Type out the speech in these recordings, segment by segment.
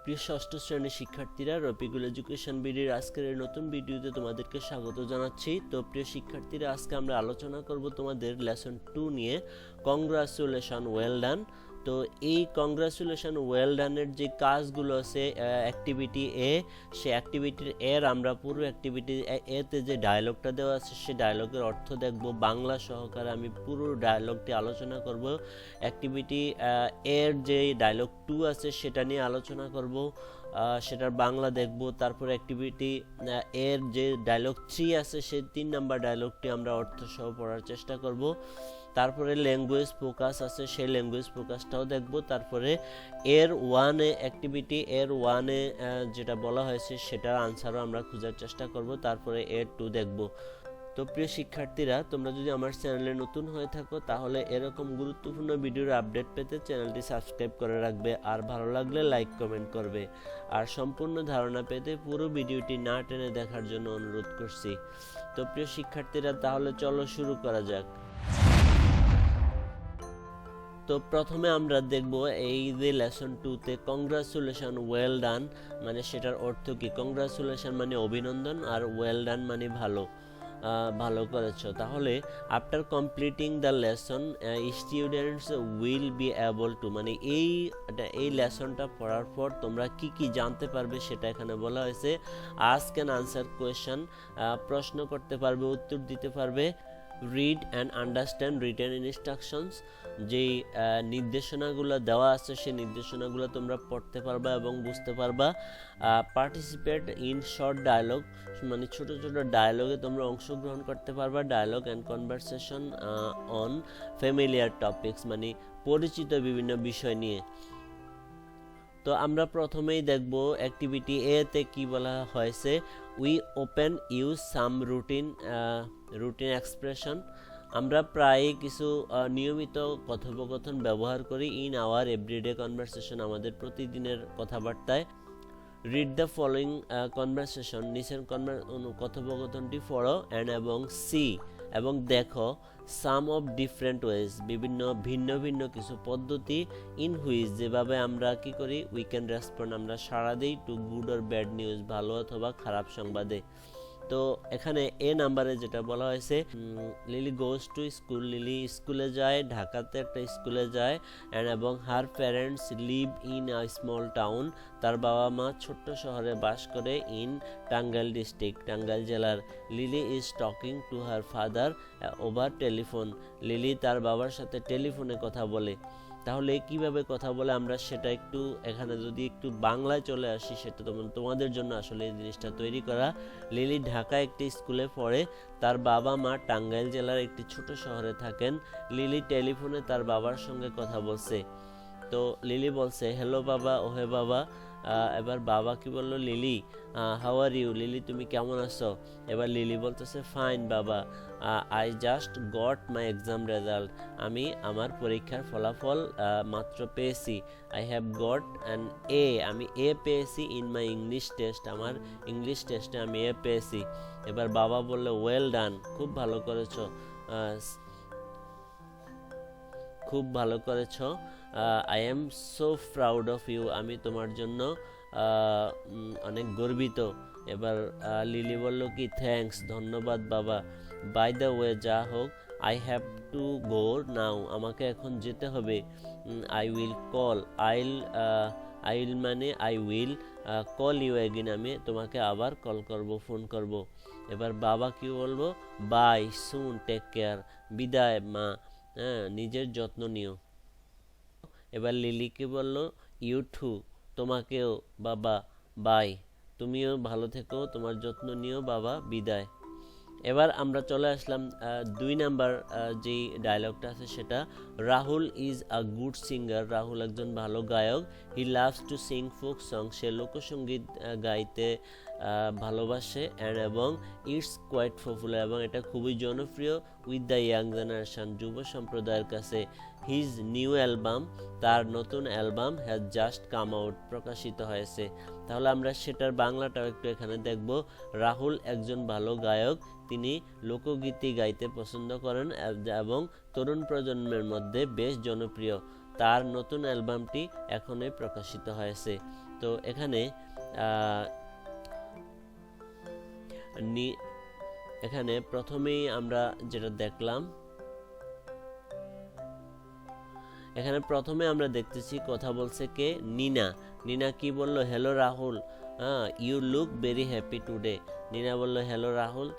প্রিয় ষষ্ঠ শ্রেণীর শিক্ষার্থীরা, রফিকুল এডুকেশন বিডির আজকের এই নতুন ভিডিওতে তোমাদেরকে স্বাগত জানাচ্ছি। তো প্রিয় শিক্ষার্থীরা, আজকে আমরা আলোচনা করব তোমাদের লেসন 2 নিয়ে, কংগ্রাচুলেশন ওয়েল ডান। তো এই কংগ্রাচুলেশন ওয়েল ডানের যে কাজগুলো আছে অ্যাক্টিভিটি এ, সে অ্যাক্টিভিটির এর আমরা পুরো অ্যাক্টিভিটি এতে যে ডায়লগটা দেওয়া আছে সে ডায়লগের অর্থ দেখব, বাংলা সহকারে আমি পুরো ডায়লগটি আলোচনা করব। অ্যাক্টিভিটি এর যে ডায়লগ 2 আছে সেটা নিয়ে আলোচনা করব, সেটার বাংলা দেখব। তারপর অ্যাক্টিভিটি এর যে ডায়লগ 3 আছে সেই 3 নাম্বার ডায়লগটি আমরা অর্থ সহ পড়ার চেষ্টা করব। তারপরে ল্যাঙ্গুয়েজ ফোকাস আছে, সেই ল্যাঙ্গুয়েজ ফোকাসটাও দেখব। তারপরে এর 1-এ অ্যাক্টিভিটি এর 1-এ যেটা বলা হয়েছে সেটার আনসারও আমরা খোঁজার চেষ্টা করব। তারপরে এর 2 দেখব। তো প্রিয় শিক্ষার্থীরা, তোমরা যদি আমার চ্যানেলে নতুন হয়ে থাকো তাহলে এরকম গুরুত্বপূর্ণ ভিডিওর আপডেট পেতে চ্যানেলটি সাবস্ক্রাইব করে রাখবে, আর ভালো লাগলে লাইক কমেন্ট করবে, আর সম্পূর্ণ ধারণা পেতে পুরো ভিডিওটি না টেনে দেখার জন্য অনুরোধ করছি। তো প্রিয় শিক্ষার্থীরা, তাহলে চলো শুরু করা যাক। তো প্রথমে আমরা দেখব এই যে লেসন 2তে কংগ্রাচুলেশন ওয়েল ডান মানে সেটার অর্থ কি। কংগ্রাচুলেশন মানে অভিনন্দন, আর ওয়েল ডান মানে ভালো করেছো। তাহলে after completing the lesson students will be able to, মানে এই লেসনটা পড়ার পর তোমরা কি কি জানতে পারবে সেটা এখানে বলা হয়েছে। আস্ক অ্যান্ড আনসার কোয়েশ্চন, প্রশ্ন করতে পারবে, উত্তর দিতে পারবে। Read and understand written instructions, যেই নির্দেশনাগুলো দেওয়া আছে সেই নির্দেশনাগুলো তোমরা পড়তে পারবা এবং বুঝতে পারবা। পার্টিসিপেট ইন শর্ট ডায়লগ, মানে ছোট ছোট ডায়লগে তোমরা অংশগ্রহণ করতে পারবা। Dialogue and conversation on familiar topics, মানে পরিচিত বিভিন্ন বিষয় নিয়ে। তো আমরা প্রথমেই দেখব অ্যাক্টিভিটি এ তে কি বলা হয়েছে। We open use some routine expression, আমরা প্রায় কিছু নিয়মিত কথোপকথন ব্যবহার করি। ইন আওয়ার এভরিডে কনভারসেশন, আমাদের প্রতিদিনের কথাবার্তায়। রিড দ্য ফলোয়িং কনভারসেশন, নিচের কথোপকথনটি পড়ো। এবং সি, এবং দেখো। সাম অফ ডিফারেন্ট ওয়েজ, ভিন্ন ভিন্ন কিছু পদ্ধতি। ইন হুইচ, যেভাবে আমরা কি করি। উই ক্যান রেসপন্ড, আমরা সাড়া দিই। To good or bad news, ভালো অথবা খারাপ সংবাদে। তো এখানে এ নাম্বারে যেটা বলা হয়েছে, lily goes to school, lily স্কুলে যায়, ঢাকাতে একটা স্কুলে যায়। এবং her parents live in a small town, তার বাবা মা ছোট্ট শহরে বাস করে। ইন টাঙ্গাইল ডিস্ট্রিক্ট, টাঙ্গাইল জেলার। Lily is talking to her father over telephone, lily তার বাবার সাথে টেলিফোনে কথা বলে। তাহলে কিভাবে কথা বলে আমরা সেটা একটু এখানে যদি একটু বাংলায় চলে আসি, সেটা তোমাদের জন্য আসলে এই জিনিসটা তৈরি করা। লিলি ঢাকা একটি স্কুলে পড়ে, তার বাবা মা টাঙ্গাইল জেলার একটি ছোট শহরে থাকেন। লিলি টেলিফোনে তার বাবার সঙ্গে কথা বলছে। তো লিলি বলছে, হ্যালো বাবা, ওহে বাবা। এবার বাবা কি বললো, Lily how are you, Lily তুমি কেমন আছো। এবার লিলি বলতেছে, ফাইন বাবা, I just got my exam result, আমি আমার পরীক্ষার ফলাফল মাত্র পেয়েছি। I have got an A, আমি এ পেয়েছি। ইন মাই ইংলিশ টেস্ট, আমার ইংলিশ টেস্টে আমি এ পেয়েছি। এবার বাবা বললো, ওয়েল ডান, খুব ভালো করেছো, খুব ভালো করেছো। I am so proud of you, আমি তোমার জন্য অনেক গর্বিত। এবার লিলি বলল কি, থ্যাঙ্কস, ধন্যবাদ বাবা। বাই দ্য ওয়ে, যা হোক। I have to go now, আমাকে এখন যেতে হবে। আই উইল কল, আইল মানে I will call you again, আমি তোমাকে আবার কল করব, ফোন করব। এবার বাবা কি বলবো, বাই সুন, টেক কেয়ার, বিদায় মা, নিজের যত্ন নিও। এবার লিলিকে বলল, ইউ টু, তোমাকেও বাবা, বাই, তুমিও ভালো থেকো, তোমার যত্ন নিও বাবা, বিদায়। এবার আমরা চলে আসলাম 2 নাম্বার যেই ডায়লগটা আছে সেটা। Rahul is a good singer, Rahul একজন ভালো গায়ক। He loves to sing folk song, সে লোকসঙ্গীত গাইতে ভালোবাসে। এবং ইটস কোয়াইট পপুলার, এবং এটা খুবই জনপ্রিয়। উইথ দ্য ইয়াং জেনারেশন, যুব সম্প্রদায়ের কাছে। হিজ নিউ অ্যালবাম, তার নতুন album has just come out, প্রকাশিত হয়েছে। তাহলে আমরা সেটার বাংলাটাও একটু এখানে দেখব। রাহুল একজন ভালো গায়ক, তিনি লোকগীতি গাইতে পছন্দ করেন এবং তরুণ প্রজন্মের মধ্যে বেশ জনপ্রিয়। তার নতুন অ্যালবামটি এখনই প্রকাশিত হয়েছে। তো এখানে আহ, এখানে প্রথমেই আমরা যেটা দেখলাম, এখানে প্রথমে আমরা দেখতেছি কথা বলছে কে, নিনা। নিনা কি বলল, hello Rahul, you look very happy today. Nina বলল, হ্যালো রাহুল,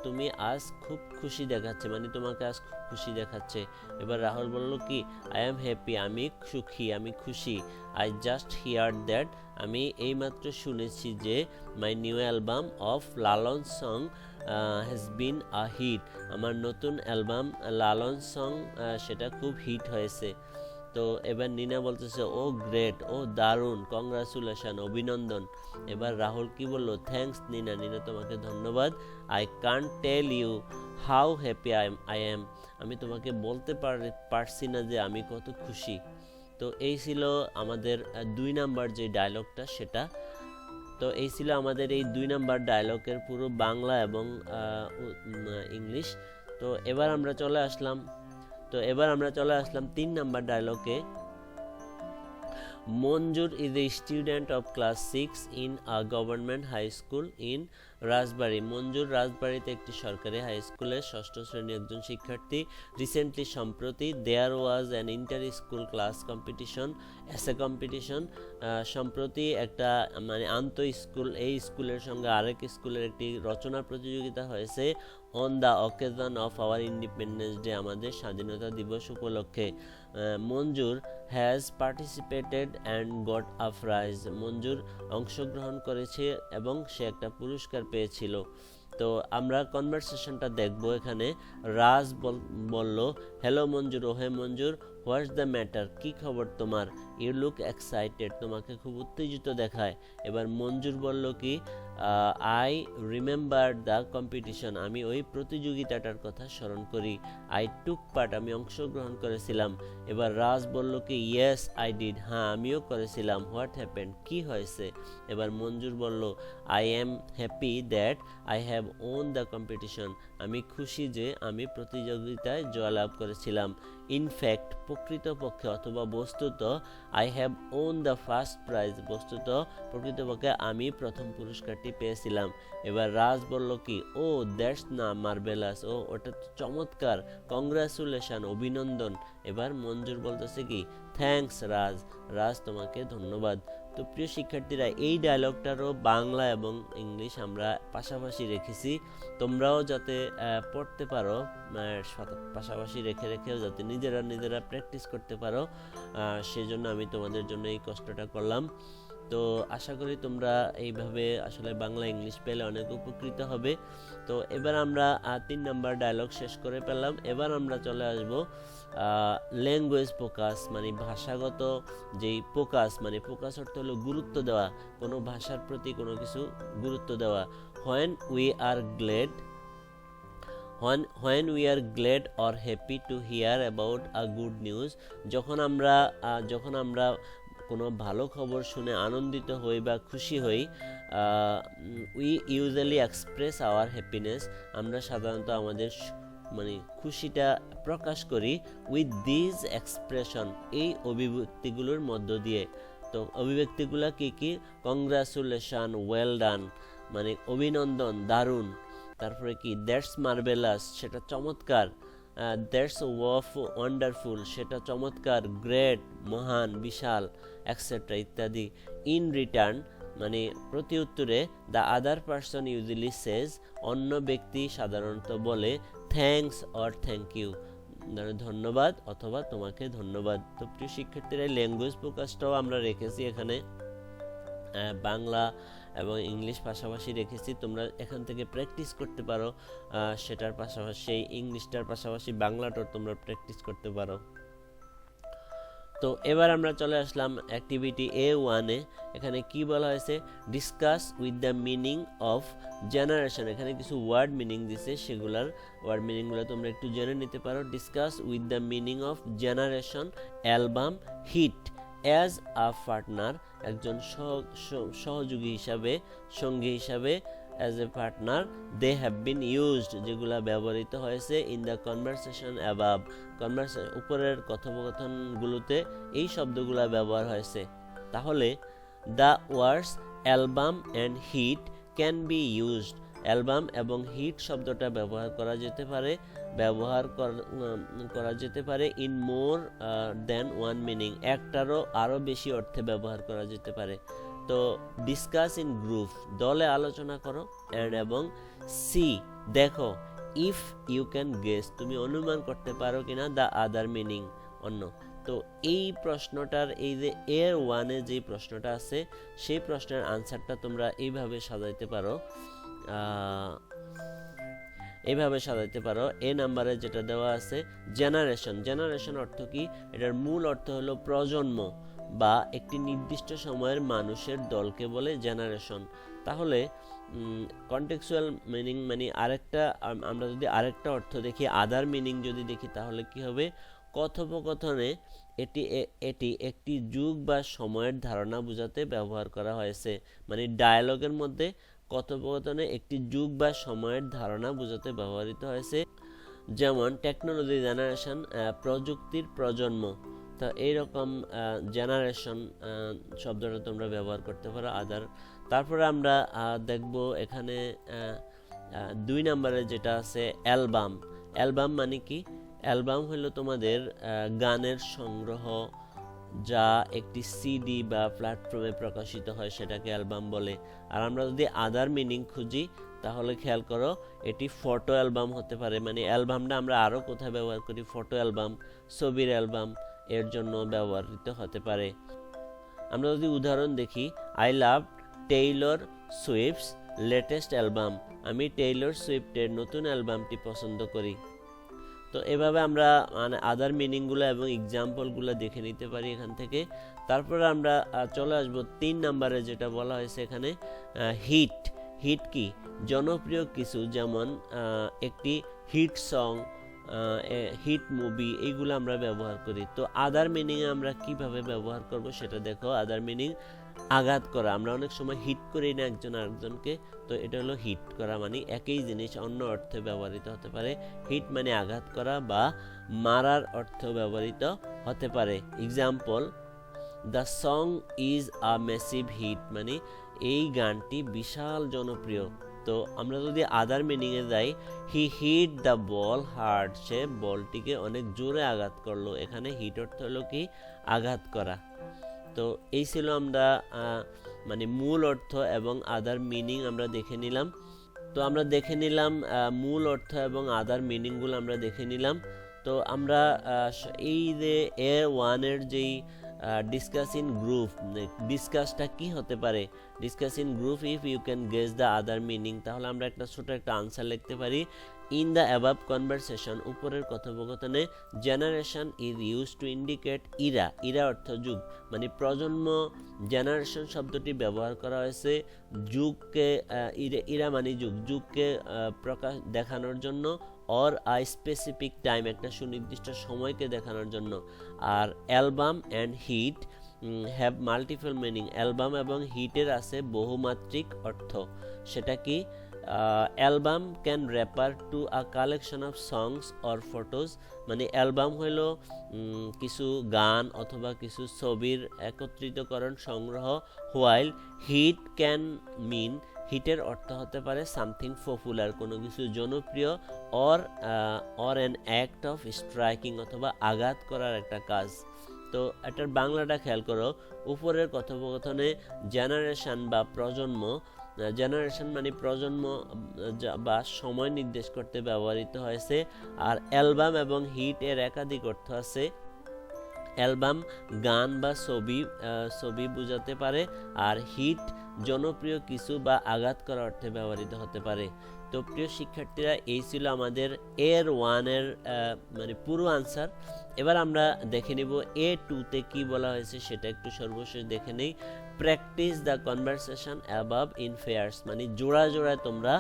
তুমি আজ খুব খুশি দেখাচ্ছে, মানে তোমাকে আজ খুব খুশি দেখাচ্ছে। এবার রাহুল বলল কি, আই এম হ্যাপি, আমি সুখী, আমি খুশি। আই জাস্ট হিয়ার দ্যাট, আমি এইমাত্র শুনেছি যে my new album of Lalon song has been a hit, আমার নতুন অ্যালবাম লালন সং সেটা খুব হিট হয়েছে। তো এবার নিনা বলতেছে, ও গ্রেট, ও দারুণ, কংগ্রাচুলেশন, অভিনন্দন। এবার রাহুল কি বলল, থ্যাঙ্কস নিনা, নিনা তোমাকে ধন্যবাদ। I can't tell you how happy I am, আমি তোমাকে বলতে পারছি না যে আমি কত খুশি। তো এই ছিল আমাদের 2 নাম্বার যে ডায়লগটা সেটা। তো এই ছিল আমাদের এই 2 নাম্বার ডায়লগের পুরো বাংলা এবং ইংলিশ। তো এবার আমরা চলে আসলাম 3 নাম্বার ডায়লগে। Manjur is a student of class 6 in a government high school in রাজবাড়ী। মঞ্জুর রাজবাড়িতে একটি সরকারি হাই স্কুলের 6ষ্ঠ শ্রেণীর একজন শিক্ষার্থী। রিসেন্টলি, সম্প্রতি, there was an inter school class competition, এসে কম্পিটিশন, সম্প্রতি একটা মানে এই স্কুলের সঙ্গে আরেক স্কুলের একটি রচনা প্রতিযোগিতা হয়েছে। On the occasion of our independence day, আমাদের স্বাধীনতা দিবস উপলক্ষে। Manjur has participated and got a prize, Manjur অংশগ্রহণ করেছে এবং সে একটা পুরস্কার পেয়েছিল। তো আমরা কনভারসেশনটা দেখব। এখানে রাজ বলল, হ্যালো মঞ্জুর, ওহে মঞ্জুর, হোয়াটস দ্য ম্যাটার, কি খবর তোমার, ইউ লুক এক্সাইটেড, তোমাকে খুব উত্তেজিত দেখায়। এবার মঞ্জুর বলল কি, আই রিমেম্বার দ্য কম্পিটিশন, আমি ওই প্রতিযোগিতাটার কথা স্মরণ করি। আই টুক পার্ট, আমি অংশগ্রহণ করেছিলাম। এবার রাজ বলল কি, ইয়েস আই ডিড, হ্যাঁ আমিও করেছিলাম। হোয়াট হ্যাপেন্ড, কি হয়েছে? এবার মঞ্জুর বলল, I am happy that I have won the competition, আমি খুশি যে আমি প্রতিযোগিতায় জয়লাভ করেছিলাম। ইনফ্যাক্ট, প্রকৃতপক্ষে অথবা বস্তুত, I have won the first prize, বস্তুত প্রকৃতপক্ষে আমি প্রথম পুরস্কারটি পেয়েছিলাম। এবার রাজ বলল কি, ও দ্যাটস না মার্ভেলাস, ও ওটা তো চমৎকার, কংগ্রাচুলেশন, অভিনন্দন। এবার মঞ্জুর বলতেছে কি, থ্যাঙ্কস রাজ, রাজ তোমাকে ধন্যবাদ। তো প্রিয় শিক্ষার্থীরা, এই ডায়লগটারও বাংলা এবং ইংলিশ আমরা পাশাপাশি রেখেছি, তোমরাও যাতে পড়তে পারো, পাশাপাশি রেখে রেখেও যাতে নিজেরা প্র্যাকটিস করতে পারো, সেজন্য আমি তোমাদের জন্য এই কষ্টটা করলাম। তো আশা করি তোমরা এইভাবে আসলে বাংলা ইংলিশ পেলে অনেক উপকৃত হবে। তো এবার আমরা 3 নাম্বার ডায়লগ শেষ করে পেলাম। এবার আমরা চলে আসব ল্যাঙ্গুয়েজ ফোকাস, মানে ভাষাগত যেই ফোকাস, মানে ফোকাস অর্থ হলো গুরুত্ব দেওয়া, কোনো ভাষার প্রতি কোনো কিছু গুরুত্ব দেওয়া। when we are glad or happy to hear about a good news, যখন আমরা কোনো ভালো খবর শুনে আনন্দিত হই বা খুশি হই, we usually express hour happiness, আমরা সাধারণত আমাদের মানে খুশিটা প্রকাশ করি উইথ দিজ এক্সপ্রেশন, এই অভিব্যক্তিগুলোর মধ্য দিয়ে। তো অভিব্যক্তিগুলো কি কি? কংগ্রাচুলেশন, ওয়েল ডান, মানে অভিনন্দন, দারুণ। তারপরে কি? দ্যাটস মার্ভেলাস, সেটা চমৎকার। দ্যাটস ওয়ান্ডারফুল, সেটা চমৎকার। গ্রেট, মহান, বিশাল, এক্সেট্রা ইত্যাদি। ইন রিটার্ন, মানে প্রতি উত্তরে, দ্য আদার পার্সন ইউজুয়ালি সেজ, অন্য ব্যক্তি সাধারণত বলে, থ্যাঙ্কস অর থ্যাংক ইউ, ধন্যবাদ অথবা তোমাকে ধন্যবাদ। তো প্রিয় শিক্ষার্থীরা, ল্যাঙ্গুয়েজ ফোকাসটাও আমরা রেখেছি এখানে, বাংলা এবং ইংলিশ পাশাপাশি রেখেছি। তোমরা এখান থেকে প্র্যাকটিস করতে পারো, সেটার পাশাপাশি ইংলিশটার পাশাপাশি বাংলাটাও তোমরা প্র্যাকটিস করতে পারো। তো এবার আমরা চলে আসলাম অ্যাক্টিভিটি A1-এ। এখানে কি বলা হয়েছে? Discuss with the meaning of generation. এখানে কিছু ওয়ার্ড মিনিং দিছে, সেগুলার ওয়ার্ড মিনিংগুলো তোমরা একটু জেনে নিতে পারো। Discuss with the meaning of generation album hit as a partner, একজন সহযোগী হিসাবে, সঙ্গী হিসাবে, as a partner. They have been used, যেগুলা ব্যবহৃত হয়েছে, ইন দ্য কনভারসেশন অ্যাবাভ, উপরের কথোপকথনগুলোতে এই শব্দগুলা ব্যবহার হয়েছে। তাহলে the words album and hit can be used. Album এবং হিট শব্দটা ব্যবহার করা যেতে পারে in more than one meaning, একটারও আরও বেশি অর্থে ব্যবহার করা যেতে পারে। তো ডিসকাস ইন গ্রুপ, দলে আলোচনা করো। অ্যান্ড এবং সি, দেখো। ইফ ইউ ক্যান গেস, তুমি অনুমান করতে পারো কিনা দ্য আদার মিনিং, অন্য। তো এই প্রশ্নটার এই যে এর ওয়ানে যে প্রশ্নটা আছে সেই প্রশ্নের আনসারটা তোমরা এইভাবে সাজাইতে পারো, এ নাম্বারে যেটা দেওয়া আছে জেনারেশন। জেনারেশন অর্থ কি? এটার মূল অর্থ হলো প্রজন্ম বা একটি নির্দিষ্ট সময়ের মানুষের দলকে বলে জেনারেশন। তাহলে কন্টেক্সুয়াল মিনিং মানে আমরা যদি আরেকটা অর্থ দেখি, আদার মিনিং যদি দেখি, তাহলে কি হবে? কথোপকথনে এটি একটি যুগ বা সময়ের ধারণা বোঝাতে ব্যবহার করা হয়েছে। মানে ডায়ালগের মধ্যে কথোপকথনে একটি যুগ বা সময়ের ধারণা বোঝাতে ব্যবহৃত হয়েছে। যেমন টেকনোলজি জেনারেশন, প্রযুক্তির প্রজন্ম। তো এইরকম জেনারেশন শব্দটা তোমরা ব্যবহার করতে পারো আদার। তারপরে আমরা দেখব এখানে 2 নম্বরে যেটা আছে অ্যালবাম। অ্যালবাম মানে কি? অ্যালবাম হলো তোমাদের গানের সংগ্রহ, যা একটি সিডি বা প্ল্যাটফর্মে প্রকাশিত হয়, সেটাকে অ্যালবাম বলে। আর আমরা যদি আদার মিনিং খুঁজি তাহলে খেয়াল করো, এটি ফটো অ্যালবাম হতে পারে। মানে অ্যালবামটা আমরা আরও কোথায় ব্যবহার করি? ফটো অ্যালবাম, ছবির অ্যালবাম এর জন্য ব্যবহৃত হতে পারে। আমরা যদি উদাহরণ দেখি, I love Taylor Swift's latest album, আমি টেইলর সুইফটের নতুন অ্যালবামটি পছন্দ করি। তো এভাবে আমরা মানে আদার মিনিংগুলো এবং এক্সাম্পলগুলো দেখে নিতে পারি এখান থেকে। তারপরে আমরা চলে আসবো 3 নম্বরে, যেটা বলা হয়েছে এখানে হিট। হিট কি? জনপ্রিয় কিছু, যেমন একটি হিট সং, হিট মুভি, এইগুলো আমরা ব্যবহার করি। তো আদার মিনিংয়ে আমরা কিভাবে ব্যবহার করব সেটা দেখো। আদার মিনিং আঘাত করা, আমরা অনেক সময় হিট করি না একজন আরেকজনকে, তো এটা হলো হিট করা, মানে একই জিনিস অন্য অর্থে ব্যবহৃত হতে পারে। হিট মানে আঘাত করা বা মারার অর্থেও ব্যবহৃত হতে পারে। Example, the song is a massive hit, মানে এই গানটি বিশাল জনপ্রিয়। তো আমরা যদি আদার মিনিংয়ে যাই, হি হিট দ্য বল হার্ড, সে বলটিকে অনেক জোরে আঘাত করলো। এখানে হিট অর্থ হলো কি? আঘাত করা। তো এই ছিল আমরা মানে মূল অর্থ এবং আদার মিনিং আমরা দেখে নিলাম। তো আমরা দেখে নিলাম মূল অর্থ এবং আদার মিনিংগুলো আমরা দেখে নিলাম। তো আমরা এই যে A1-এর যেই ডিসকাস ইন গ্রুপ, ডিসকাসটা কি হতে পারে? Discuss in group if you can guess the other meaning, তাহলে আমরা একটা ছোট একটা আনসার লিখতে পারি। ইন দ্য অ্যাবাভ কনভারসেশন, উপরের কথোপকথনে, generation is use to indicate Ira. Ira অর্থ যুগ, মানে প্রজন্ম। জেনারেশন শব্দটি ব্যবহার করা হয়েছে যুগকে, ইরা মানে যুগ, যুগকে প্রকাশ দেখানোর জন্য। অর আ স্পেসিফিক টাইম, একটা সুনির্দিষ্ট সময়কে দেখানোর জন্য। আর album and hit have multiple meaning, album এবং হিটের আছে বহুমাত্রিক অর্থ। সেটা কি? Album can refer to a collection of songs or photos, মানে অ্যালবাম হইল কিছু গান অথবা কিছু ছবির একত্রিতকরণ, সংগ্রহ। হোয়াইল হিট ক্যান মিন, হিটের অর্থ হতে পারে সামথিং পপুলার, কোনো কিছু জনপ্রিয়। Or an act of striking, অথবা আঘাত করার একটা কাজ। তো এটার বাংলাটা খেয়াল করো। উপরের কথোপকথনে জেনারেশন বা প্রজন্ম, জেনারেশন মানে প্রজন্ম বা সময় নির্দেশ করতে ব্যবহৃত হয়েছে। আর অ্যালবাম এবং হিট এর একাধিক অর্থ আছে। অ্যালবাম গান বা ছবি বোঝাতে পারে, আর হিট জনপ্রিয় কিছু বা আঘাত করা অর্থে ব্যবহৃত হতে পারে। তো প্রিয় শিক্ষার্থীরা, এই ছিল আমাদের A1-এর মানে পুরো আনসার। এবার আমরা দেখে নিব A2-তে কি বলা হয়েছে সেটা একটু সর্বশেষ দেখে নেই। Practice the conversation above in pairs, মানে জোড়া জোড়ায় তোমরা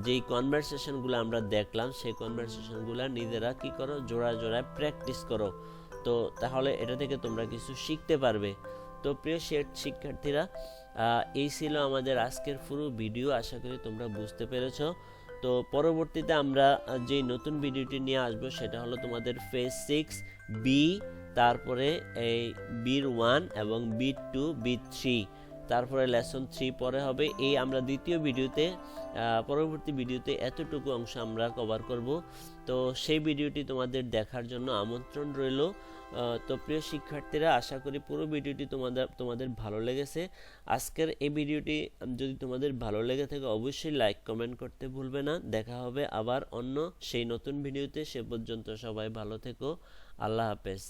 যেই কনভারসেশনগুলো আমরা দেখলাম সেই কনভারসেশনগুলো নিজেরা কি করো? জোড়া জোড়ায় প্র্যাকটিস করো। তো তাহলে এটা থেকে তোমরা কিছু শিখতে পারবে। তো প্রিয় শিক্ষার্থীরা, এই ছিল আমাদের আজকের পুরো ভিডিও। আশা করি তোমরা বুঝতে পেরেছো। তো পরবর্তীতে আমরা যে নতুন ভিডিওটি নিয়ে আসবো সেটা হলো তোমাদের ফেজ 6 বি, তারপরে এই B1 এবং B2 B3 তারপরে লেসন 3 পরে হবে। এই আমরা দ্বিতীয় ভিডিওতে পরবর্তী ভিডিওতে এতটুকু অংশ আমরা কভার করব। তো সেই ভিডিওটি তোমাদের দেখার জন্য আমন্ত্রণ রইল। তো প্রিয় শিক্ষার্থীরা, আশা করি পুরো ভিডিওটি তোমাদের ভালো লেগেছে। আজকের এই ভিডিওটি যদি তোমাদের ভালো লেগে থাকে অবশ্যই লাইক কমেন্ট করতে ভুলবে না। দেখা হবে আবার অন্য সেই নতুন ভিডিওতে। সে পর্যন্ত সবাই ভালো থেকো। আল্লাহ হাফেজ।